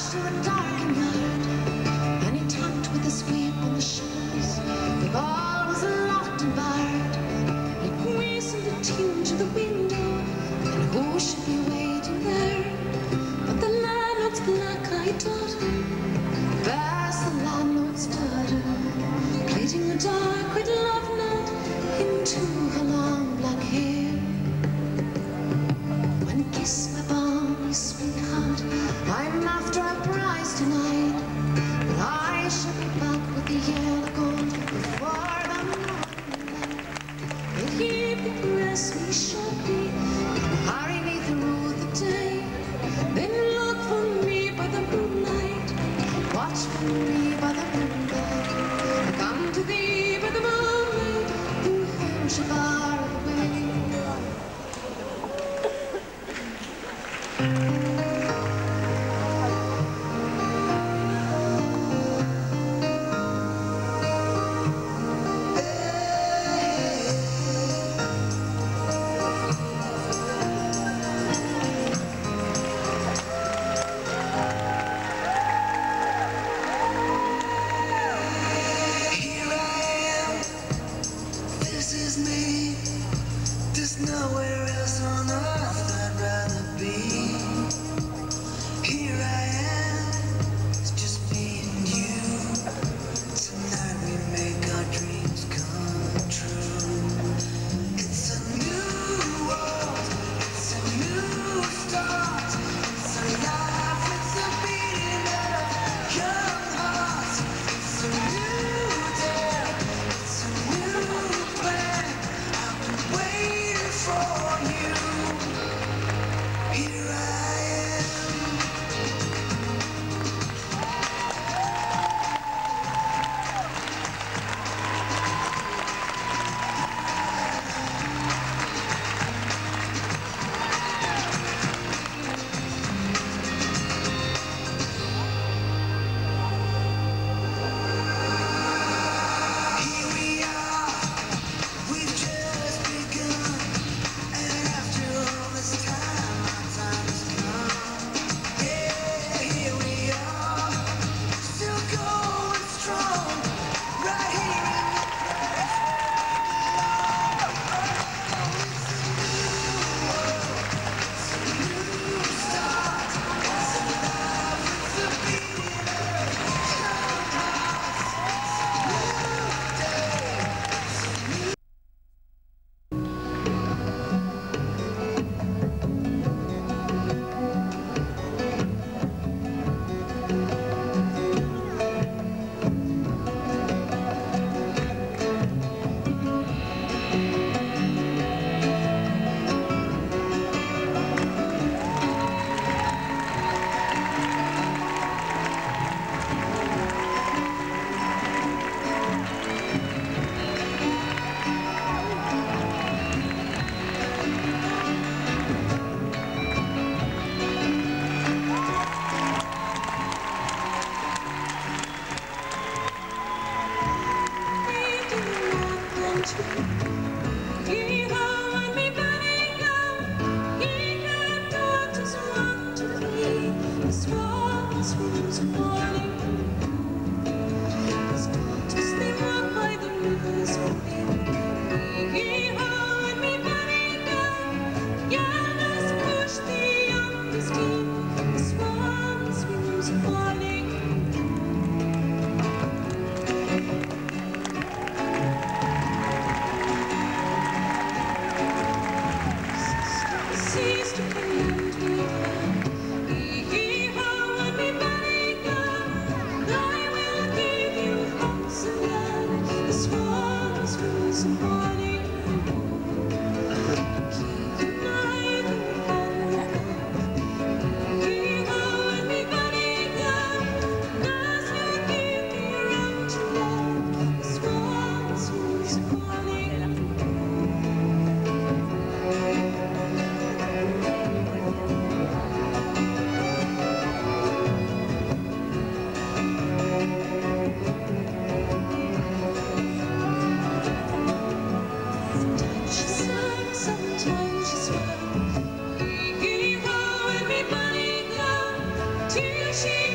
marched to a darkened yard, and he tapped with a sweep on the shutters. The ball was locked and barred. He whistled a tune to the window, and who should be waiting there but the landlord's black-eyed daughter? Past the landlord's daughter, pleating a dark red love knot into her long black hair. When kiss my balmy sweetheart, I'm after a prize tonight, but I shall be back with the yellow gold before the morning light. If he progress me shortly, hurry me through the day, then look for me by the moonlight, watch for me by the moonlight, come to thee by the moonlight, who hears you far away. There's nowhere else on earth I'd rather be. Here I am, it's just me and you. Tonight we make our dreams come true. It's a new world, it's a new start. It's a life, it's a beating of young hearts. It's a new day, it's a new plan. I've been waiting for you. Here I am. Here we are, we've just begun, and after all this time, our time has come. Yeah, here we are, still going strong, right here in the place where we belong. It's a new start, it's a life, it's a beating of young hearts. It's a new day. She